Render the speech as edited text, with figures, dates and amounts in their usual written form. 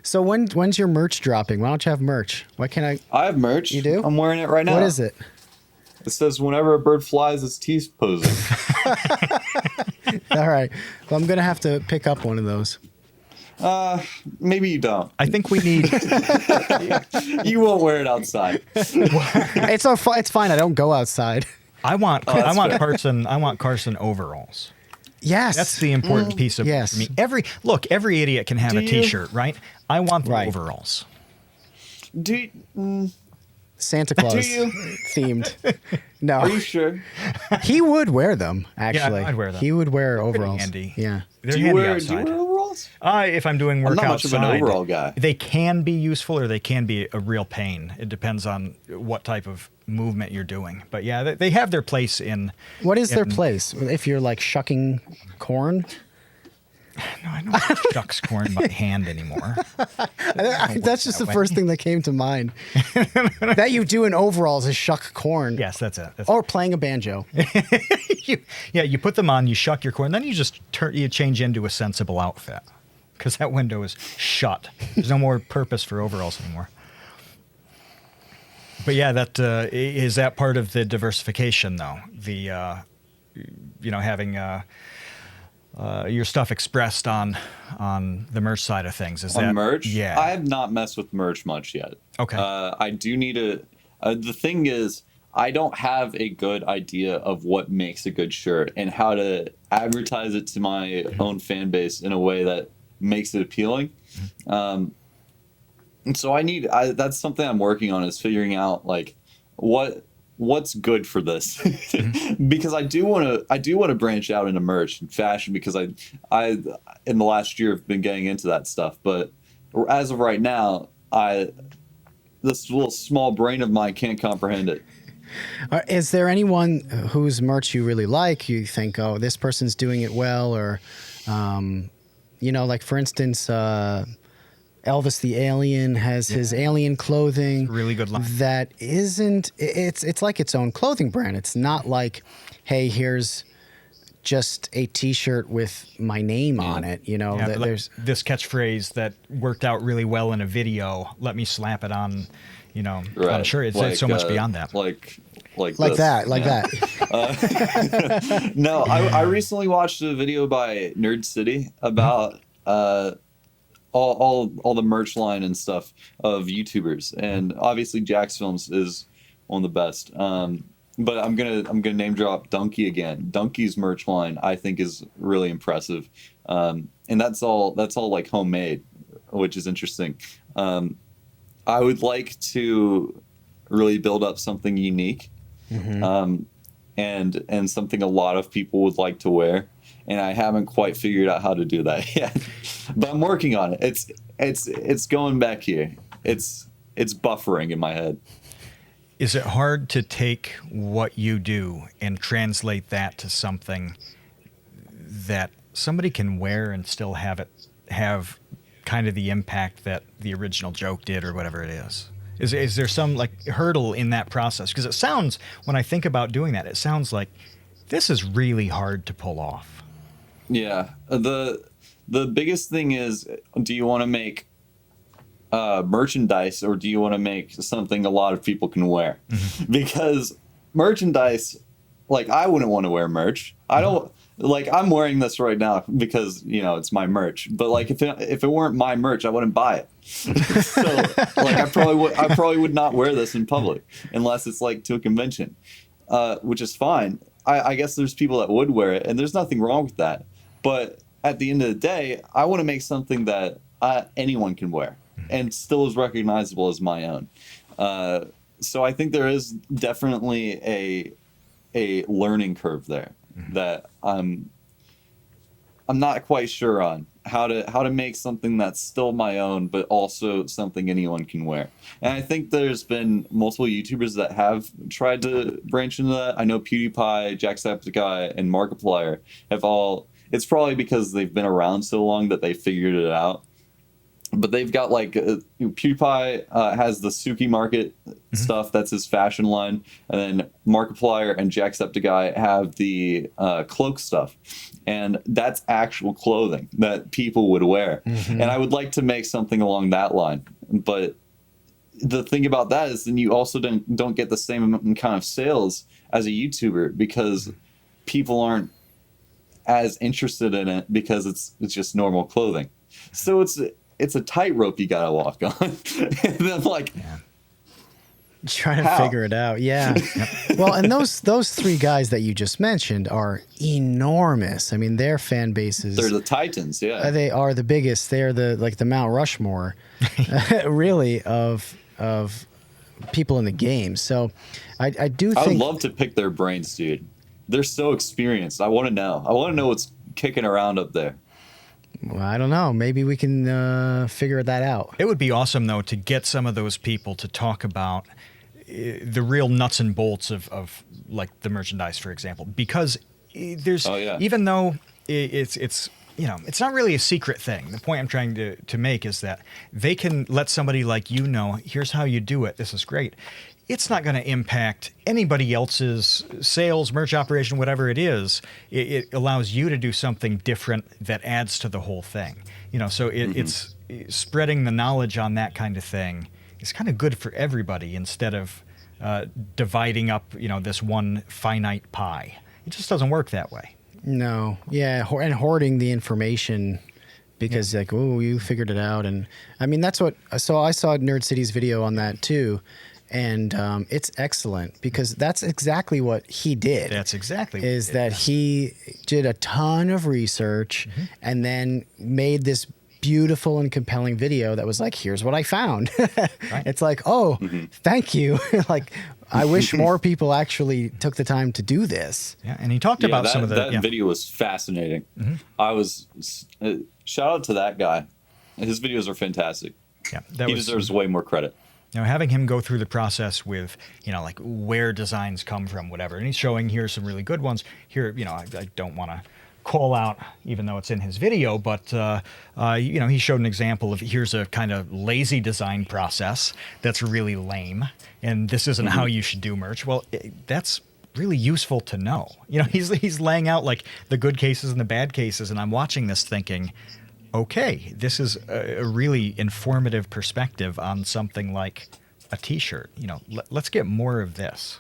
So when's your merch dropping? Why don't you have merch? Why can't I? I have merch. You do? I'm wearing it right now. What is it? It says, "Whenever a bird flies, its teeth posing." All right. Well, I'm gonna have to pick up one of those. Maybe you don't. I think we need. You won't wear it outside. It's fine. I don't go outside. I want fair. Carson. I want Carson overalls. Yes. That's the important piece of yes. it for me. Every idiot can have Do a you? T-shirt, right? I want the Right. overalls. Do you, Santa Claus Do you? themed. No, are you sure? he would wear them. Actually, I'd wear them. He would wear Pretty overalls. handy. Yeah. They're Do you handy wear outside. overalls? If I'm doing work I'm not much of an outside, overall guy. they can be useful or they can be a real pain. It depends on what type of movement you're doing. But yeah, they have their place in. What is their place? If you're like shucking corn? No, I don't shucks corn by hand anymore. That's just the way. first thing that came to mind. That you do in overalls is shuck corn. Yes, that's it. Or playing a banjo. You put them on, you shuck your corn, then you just you change into a sensible outfit because that window is shut. There's no more purpose for overalls anymore. But yeah, is that part of the diversification though? The having your stuff expressed on the merch side of things. Is On that merch? Yeah. I have not messed with merch much yet. Okay. I do need to. The thing is, I don't have a good idea of what makes a good shirt and how to advertise it to my own fan base in a way that makes it appealing. And so that's something I'm working on, is figuring out like what's good for this. Because I do want to branch out into merch and fashion, because I in the last year have been getting into that stuff. But as of right now, this little small brain of mine can't comprehend it. Is there anyone whose merch you really like? You think, oh, this person's doing it well, or, like for instance, Elvis the Alien has his alien clothing. Really good line. That isn't. It's like its own clothing brand. It's not like, hey, here's just a T-shirt with my name on it. Yeah, there's this catchphrase that worked out really well in a video. Let me slap it on, on a shirt. It's so much beyond that. Like like this. that. No, I recently watched a video by Nerd City about all the merch line and stuff of YouTubers, and obviously Jax Films is one of the best. But I'm gonna name drop Donkey again. Donkey's merch line I think is really impressive, and that's all like homemade, which is interesting. I would like to really build up something unique, and something a lot of people would like to wear, and I haven't quite figured out how to do that yet. But I'm working on it. It's going back here. It's buffering in my head. Is it hard to take what you do and translate that to something that somebody can wear and still have kind of the impact that the original joke did, or whatever it is? Is there some like hurdle in that process? Because it sounds, when I think about doing that, it sounds like this is really hard to pull off. Yeah. The biggest thing is, do you want to make merchandise, or do you want to make something a lot of people can wear? Because merchandise, like, I wouldn't want to wear merch. I don't like, I'm wearing this right now because it's my merch, but like if it weren't my merch, I wouldn't buy it. So like I probably would not wear this in public unless it's like to a convention, which is fine. I guess there's people that would wear it, and there's nothing wrong with that, but at the end of the day, I want to make something that anyone can wear and still is recognizable as my own. So I think there is definitely a learning curve there that I'm not quite sure on how to make something that's still my own, but also something anyone can wear. And I think there's been multiple YouTubers that have tried to branch into that. I know PewDiePie, Jacksepticeye, and Markiplier have all. It's probably because they've been around so long that they figured it out. but they've got like PewDiePie has the Suki Market stuff. That's his fashion line, and then Markiplier and Jacksepticeye have the cloak stuff, and that's actual clothing that people would wear. And I would like to make something along that line, but the thing about that is then you also don't get the same kind of sales as a YouTuber because people aren't as interested in it because it's just normal clothing. So it's a tightrope you gotta walk on. And then like, Trying to figure it out. Yeah. Well, and those three guys that you just mentioned are enormous. I mean, their fan bases. they're the titans, yeah. They are the biggest. They're the Mount Rushmore, really, of people in the game. So I do think I would love to pick their brains, dude. They're so experienced. I want to know. I want to know what's kicking around up there. well, I don't know. Maybe we can figure that out. It would be awesome, though, to get some of those people to talk about the real nuts and bolts of like the merchandise, for example, because there's even though it's you know, it's not really a secret thing. The point I'm trying to make is that they can let somebody like you know, here's how you do it. This is great. It's not going to impact anybody else's sales, merch operation, whatever it is. It allows you to do something different that adds to the whole thing. You know, so it's spreading the knowledge on that kind of thing. It's kind of good for everybody instead of dividing up, you know, this one finite pie. It just doesn't work that way. No. Yeah. And hoarding the information because like, oh, you figured it out. And I mean, that's what, so I saw Nerd City's video on that too. And it's excellent because that's exactly what he did. That's exactly what is that he did a ton of research and then made this beautiful and compelling video that was like, here's what I found. Right. It's like, oh, thank you. Like, I wish more people actually took the time to do this. Yeah, and he talked about some of the... That video was fascinating. I was... shout out to that guy. His videos are fantastic. Yeah, he deserves way more credit. You know, having him go through the process with, you know, like where designs come from, whatever. And he's showing here some really good ones. Here, you know, I don't want to call out, even though it's in his video, but, you know, he showed an example of here's a kind of lazy design process that's really lame. And this isn't how you should do merch. Well, that's really useful to know. You know, he's laying out like the good cases and the bad cases. And I'm watching this thinking, okay, this is a really informative perspective on something like a T-shirt. You know, let's get more of this.